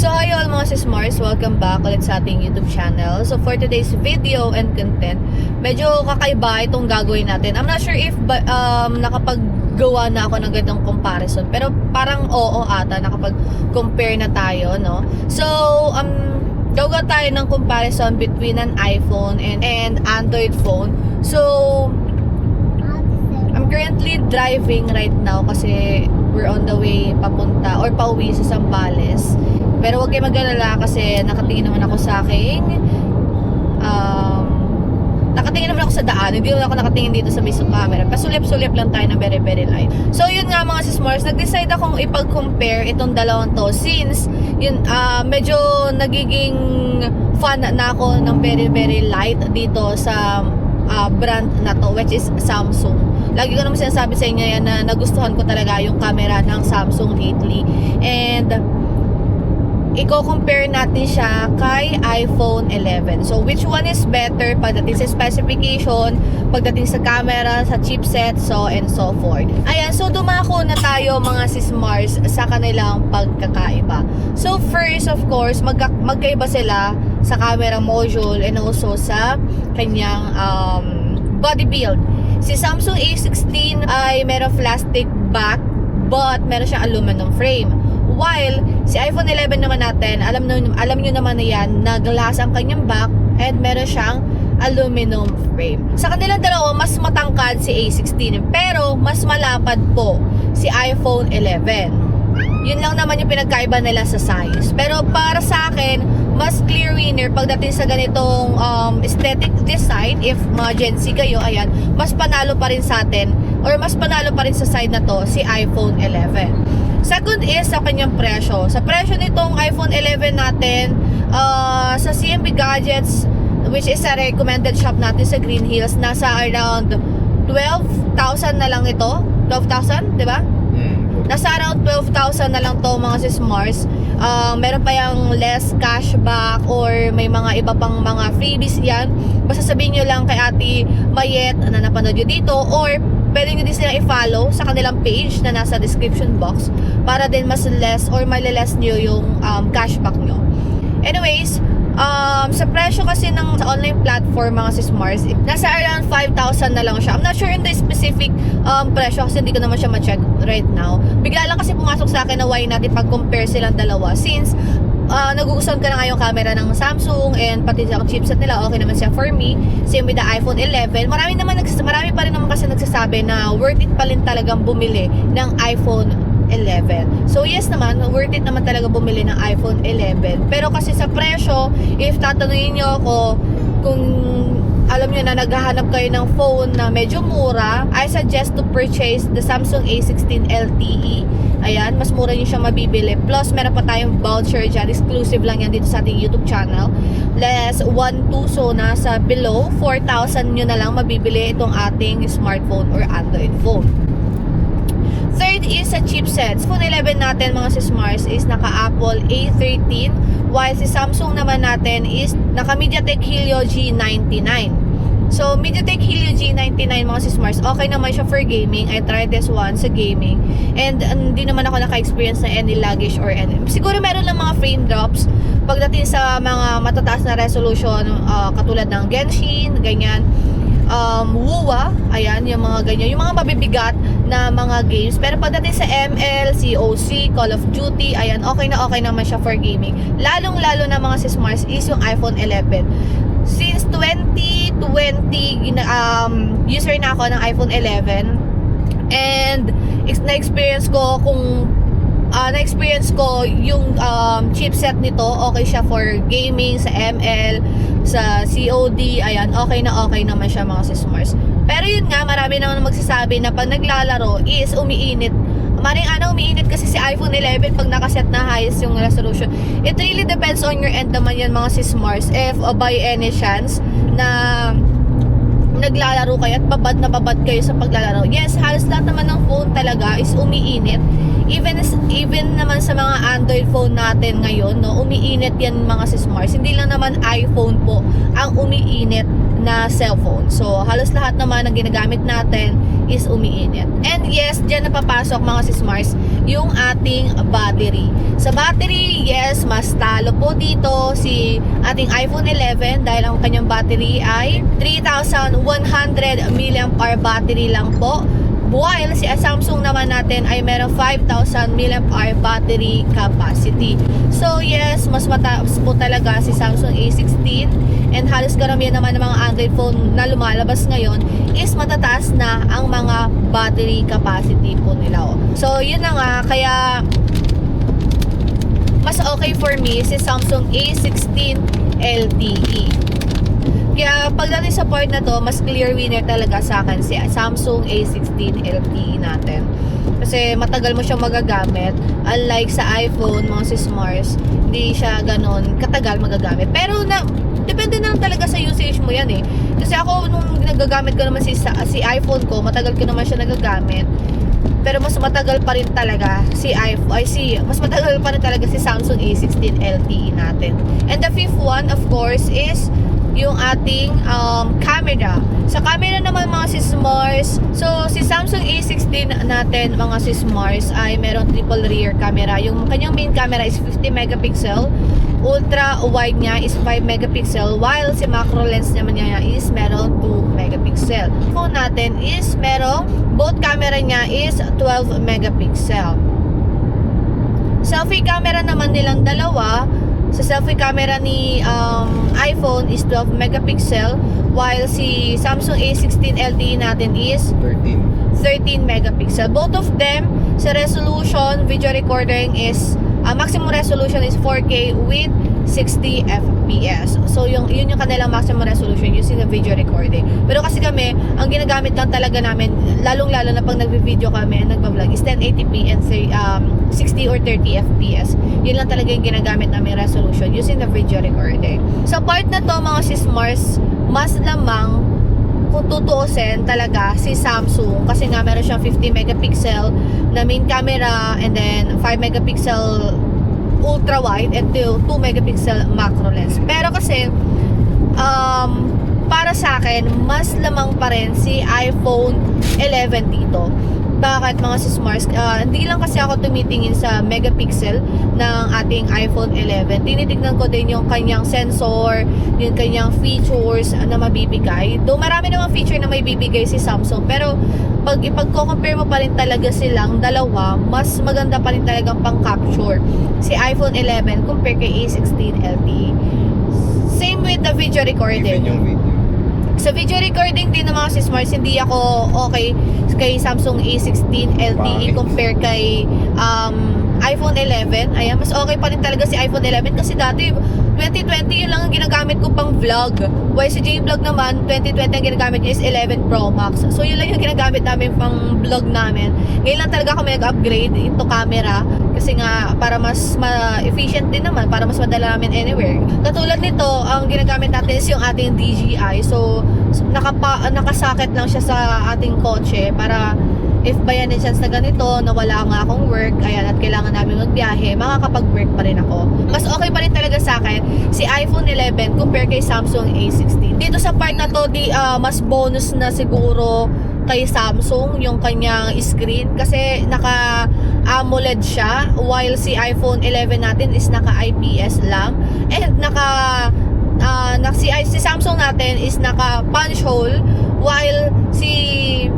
So hi all mga sis Mars, welcome back ulit sa ating YouTube channel. So for today's video and content, medyo kakaiba itong gagawin natin. I'm not sure if nakapaggawa na ako ng ganitong comparison, pero parang oo ata, nakapag-compare na tayo, no? So gagawa tayo ng comparison between an iPhone and Android phone. So I'm currently driving right now kasi we're on the way papunta or pauwi sa Zambales. Pero huwag kayo mag-alala kasi nakatingin naman ako sa aking nakatingin naman ako sa daan. Hindi naman ako nakatingin dito sa mismong camera. Pasulip-sulip lang tayo ng very very light. So yun nga mga sis Mars, nag-decide akong ipag-compare itong dalawang to since yun, medyo nagiging fan na ako ng very very light dito sa brand na to, which is Samsung. Lagi ko naman sinasabi sa inyo yan na nagustuhan ko talaga yung camera ng Samsung lately. And i-compare natin siya kay iPhone 11. So, which one is better pagdating sa specification, pagdating sa camera, sa chipset, so and so forth. Ayan, so dumako na tayo mga sis Mars sa kanilang pagkakaiba. So, first, of course, magkaiba sila sa camera module and also sa kanyang body build. Si Samsung A16 ay meron plastic back but meron siyang aluminum frame. While si iPhone 11 naman natin, alam nyo naman na yan, na glass ang kanyang back and meron siyang aluminum frame. Sa kanilang dalawa, mas matangkad si A16 pero mas malapad po si iPhone 11. Yun lang naman yung pinagkaiba nila sa size. Pero para sa akin, mas clear winner pagdating sa ganitong aesthetic design. If mga Gen Z kayo, ayan, mas panalo pa rin sa atin or mas panalo pa rin sa side na to si iPhone 11. Second is sa kanyang presyo. Sa presyo nitong iPhone 11 natin, sa CMB Gadgets, which is a recommended shop natin sa Green Hills, nasa around 12,000 na lang ito. 12,000, di ba? Nasa around 12,000 na lang to mga sis Mars. Meron pa yung less cashback or may mga iba pang mga freebies yan. Basta sabihin nyo lang kay Ate Mayet na napanood nyo dito, or pwede nyo din sila i-follow sa kanilang page na nasa description box para din mas less or maliless nyo yung cashback nyo. Anyways, sa presyo kasi ng sa online platform mga sis Mars, nasa around 5,000 na lang siya. I'm not sure in the specific presyo kasi hindi ko naman siya ma-check right now. Bigla lang kasi pumasok sa akin na why natin pag-compare silang dalawa since nagugustuhan ka na nga yung camera ng Samsung and pati sa chipset nila okay naman siya for me. Same with the iPhone 11. Marami pa rin naman kasi nagsasabi na worth it pa rin talagang bumili ng iPhone 11. So yes naman, worth it naman talaga bumili ng iPhone 11. Pero kasi sa presyo, if tatanungin nyo ako kung alam nyo na naghahanap kayo ng phone na medyo mura, I suggest to purchase the Samsung A16 LTE. Ayan, mas mura nyo siyang mabibili. Plus, meron pa tayong voucher dyan. Exclusive lang yan dito sa ating YouTube channel. Less 1,2. So, nasa below 4,000 nyo na lang mabibili itong ating smartphone or Android phone. Third is sa chipsets. Phone 11 natin mga sis Mars is naka-Apple A13. While si Samsung naman natin is naka-MediaTek Helio G99. So, MediaTek Helio G99 mga sis Mars, okay naman siya for gaming. I tried this one sa gaming. And hindi naman ako naka-experience na any luggage or any. Siguro meron lang mga frame drops pagdating sa mga matataas na resolution katulad ng Genshin, ganyan. WUWA, ayan, yung mga ganyan, yung mga mabibigat na mga games. Pero pagdating sa ML, COC, Call of Duty, ayan, okay naman siya for gaming. Lalong-lalo na mga sis Mars is yung iPhone 11. Since 2020, user na ako ng iPhone 11 and na-experience ko yung chipset nito, okay siya for gaming, sa ML, sa COD, ayan, okay naman siya mga sis Mars. Pero yun nga, marami naman magsasabi na pag naglalaro is umiinit. Maring umiinit kasi si iPhone 11 pag nakaset na highest yung resolution. It really depends on your end naman yan mga sis Mars. If by any chance na naglalaro kayo at babad kayo sa paglalaro, yes, halos lahat naman ng phone talaga is umiinit. Even naman sa mga Android phone natin ngayon, no, umiinit yan mga sis Mars. Hindi lang naman iPhone po ang umiinit na cellphone. So, halos lahat naman ng ginagamit natin is umiinit. And yes, dyan napapasok mga sis-Mars, yung ating battery. Sa battery, yes, mas talo po dito si ating iPhone 11 dahil ang kanyang battery ay 3,100 mAh battery lang po. While si Samsung naman natin ay meron 5,000 mAh battery capacity. So yes, mas mataas po talaga si Samsung A16, and halos karamihan naman ng mga Android phone na lumalabas ngayon is matataas na ang mga battery capacity po nila. So yun na nga, kaya mas okay for me si Samsung A16 LTE. Kaya pagdating sa part na to, mas clear winner talaga sa akin si Samsung A16 LTE natin. Kasi matagal mo siyang magagamit. Unlike sa iPhone, mga sis-Mars, hindi siya ganon katagal magagamit. Pero depende na lang talaga sa usage mo yan eh. Kasi ako, nung nagagamit ko naman si iPhone ko, matagal ko naman siya nagagamit. Pero mas matagal pa rin talaga mas matagal pa rin talaga si Samsung A16 LTE natin. And the fifth one, of course, is yung ating camera. Sa camera naman mga sis-Mars, so si Samsung A16 natin mga sis-Mars ay meron triple rear camera. Yung kanyang main camera is 50 megapixel, ultra wide niya is 5 megapixel, while si macro lens naman niya is meron 2 megapixel. Phone natin is meron, both camera niya is 12 megapixel. Selfie camera naman nilang dalawa. Sa selfie camera ni iPhone is 12 megapixel, while si Samsung A16 LTE natin is 13 megapixel. Both of them, sa resolution, video recording is maximum resolution is 4K with 60 FPS. So yun yung kanilang maximum resolution using the video recording. Pero kasi kami, ang ginagamit lang talaga namin, lalong-lalo na pag nagvi-video kami, nagba-vlog, is 1080p and 60 or 30 FPS. Yun lang talaga yung ginagamit namin resolution using the video recording. Sa part na to mga sis-Mars, mas lamang kung tutuusin talaga si Samsung, kasi nga meron siyang 50 megapixel na main camera, and then 5 megapixel ultra wide and 2 megapixel macro lens. Pero kasi para sa akin, mas lamang pa rin si iPhone 11 dito. Bakit mga sis-Mars? Hindi lang kasi ako tumitingin sa megapixel ng ating iPhone 11. Tinitignan ko din yung kanyang sensor, yung kanyang features na mabibigay. Though marami namang feature na may bibigay si Samsung, pero pag ipag-compare mo pa rin talaga silang dalawa, mas maganda pa rin talagang pang-capture si iPhone 11 compare kay A16 LTE. Same with the video recording. Even yung video. Sa video recording din ng mga sis-Mars, hindi ako okay kay Samsung A16 LTE compare kay iPhone 11. Ayan, mas okay pa rin talaga si iPhone 11 kasi dati 2020 yun lang ang ginagamit ko pang vlog. YCJ Vlog naman, 2020 ang ginagamit niya is 11 Pro Max. So yun lang yung ginagamit namin pang vlog namin. Ngayon lang talaga kami nag-upgrade into camera kasi nga para mas efficient din naman, para mas madala namin anywhere. Katulad nito, ang ginagamit natin is yung ating DJI. So nakasakit lang siya sa ating kotse para if by any chance na ganito, na wala nga akong work, ayan, at kailangan namin magbiyahe, makakapag-work pa rin ako. Mas okay pa rin talaga sa akin si iPhone 11 compare kay Samsung A16. Dito sa part na to, mas bonus na siguro kay Samsung yung kanyang screen kasi naka AMOLED siya, while si iPhone 11 natin is naka IPS lang, and si Samsung natin is naka punch hole, while si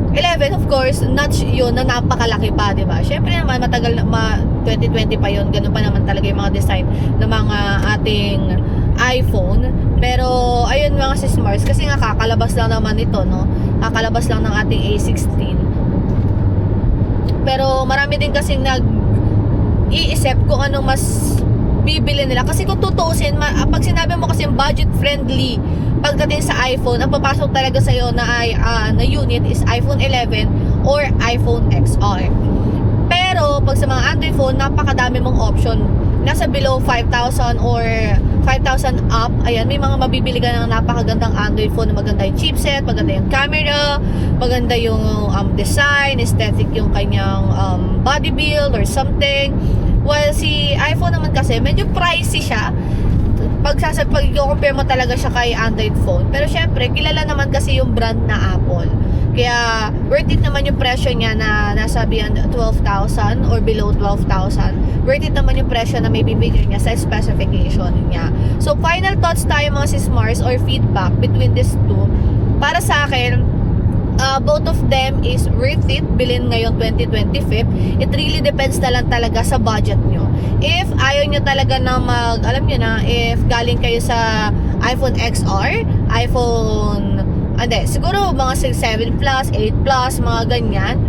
11 of course, notch yun na napakalaki pa, diba? Syempre naman, matagal na, 2020 pa yun, ganun pa naman talaga yung mga design ng mga ating iPhone. Pero, ayun mga sis-Mars, kasi nga kakalabas lang naman ito, no? Kakalabas lang ng ating A16. Pero, marami din kasing nag-iisip kung anong mas bibili nila. Kasi kung tutuusin, pag sinabi mo kasi budget friendly pagdating sa iPhone, ang papasok talaga sa'yo na unit is iPhone 11 or iPhone XR. Pero pag sa mga Android phone, napakadami mong option. Nasa below 5,000 or 5,000 up, ayan, may mga mabibili ka ng napakagandang Android phone na maganda yung chipset, maganda yung camera, maganda yung design, aesthetic yung kanyang body build or something. While si iPhone naman kasi medyo pricey siya. pag i-compare mo talaga siya kay Android phone. Pero syempre, kilala naman kasi yung brand na Apple. Kaya, worth it naman yung presyo niya na nasa beyond 12,000 or below 12,000. Worth it naman yung presyo na may bibigay niya sa specification niya. So, final thoughts tayo mga sis Mars or feedback between these two. Para sa akin, both of them is worth it bilhin ngayon 2025. It really depends na lang talaga sa budget nyo. If ayaw nyo talaga na alam nyo na, if galing kayo sa iPhone XR, siguro mga 7 Plus, 8 Plus, mga ganyan,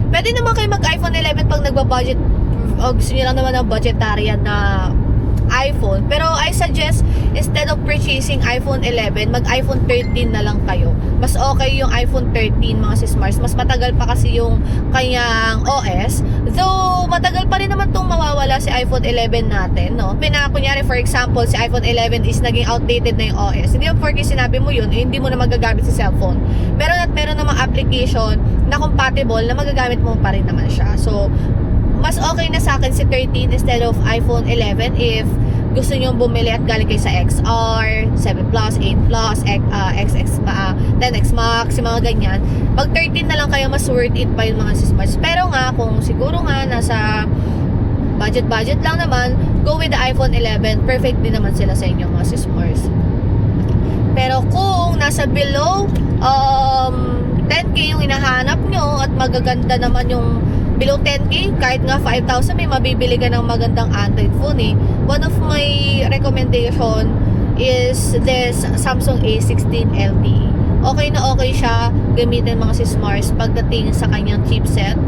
pwede naman kayo mag iPhone 11 pag nagbabudget o gusto nyo lang naman ng budgetarian na iPhone. Pero I suggest, instead of purchasing iPhone 11, mag iPhone 13 na lang kayo. Mas okay yung iPhone 13 mga sis Mars. Mas matagal pa kasi yung kanyang OS. Though, matagal pa rin naman tong mawawala si iPhone 11 natin, no? Kunyari, for example, si iPhone 11 is naging outdated na yung OS. Hindi yung porque sinabi mo yun, hindi mo na magagamit sa cellphone. Meron namang application na compatible na magagamit mo pa rin naman siya. So, mas okay na sa akin si 13 instead of iPhone 11 if gusto nyo bumili at galing kayo sa XR, 7 Plus, 8 Plus, XX, 10X Max, yung mga ganyan. Pag 13 na lang kayo, mas worth it pa yung mga sis Mars. Pero nga, kung siguro nga nasa budget lang naman, go with the iPhone 11. Perfect din naman sila sa inyo mga sis Mars. Pero kung nasa below 10K yung hinahanap nyo at magaganda naman yung below 10K, kahit nga 5,000 may mabibili ka ng magandang Android phone eh. One of my recommendation is this Samsung A16 LTE. Okay na okay siya gamitin mga sis Mars pagdating sa kanyang chipset.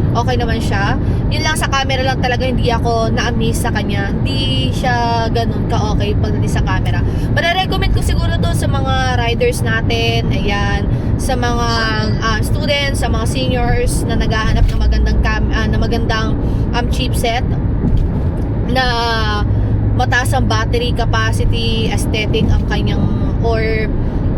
Okay naman siya. Yun lang, sa camera lang talaga hindi ako na-amaze sa kanya. Hindi siya ganun ka-okay pagdating sa camera. Mare-recommend ko siguro to sa mga riders natin, ayan, sa mga students, sa mga seniors na naghahanap ng magandang chipset na mataas ang battery capacity, aesthetic ang kanyang, or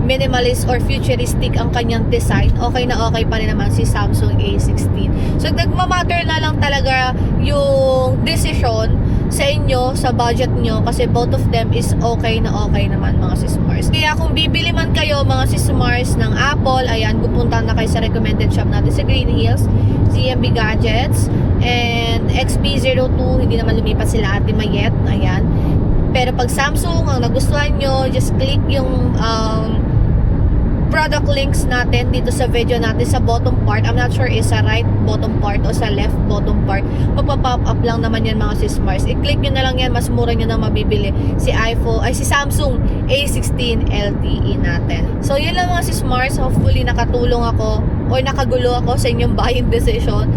minimalist or futuristic ang kanyang design. Okay na okay pa rin naman si Samsung A16. So, nagmamatter na lang talaga yung decision sa inyo, sa budget nyo, kasi both of them is okay na okay naman mga sis Mars. Kaya kung bibili man kayo mga sis Mars ng Apple, ayan, pupunta na kayo sa recommended shop natin sa Green Hills, ZMB Gadgets, and XP02, hindi naman lumipat sila Ate Mayet, ayan. Pero pag Samsung ang nagustuhan nyo, just click yung product links natin dito sa video natin sa bottom part. I'm not sure is sa right bottom part o sa left bottom part. Magpa-pop up lang naman yan mga sis Mars. I-click nyo na lang yan, mas mura nyo na mabibili si Samsung A16 LTE natin. So yun lang mga sis Mars. Hopefully nakatulong ako or nakagulo ako sa inyong buying decision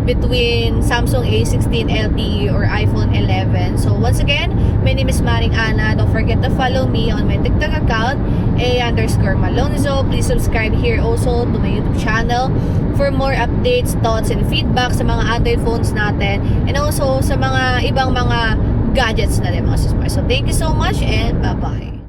between Samsung A16 LTE or iPhone 11. So once again, my name is Maring Ana. Don't forget to follow me on my TikTok account, _Malonzo. Please subscribe here also to my YouTube channel for more updates, thoughts, and feedback sa mga Android phones natin, and also sa mga ibang mga gadgets na din mga sis Mars. So thank you so much and bye-bye.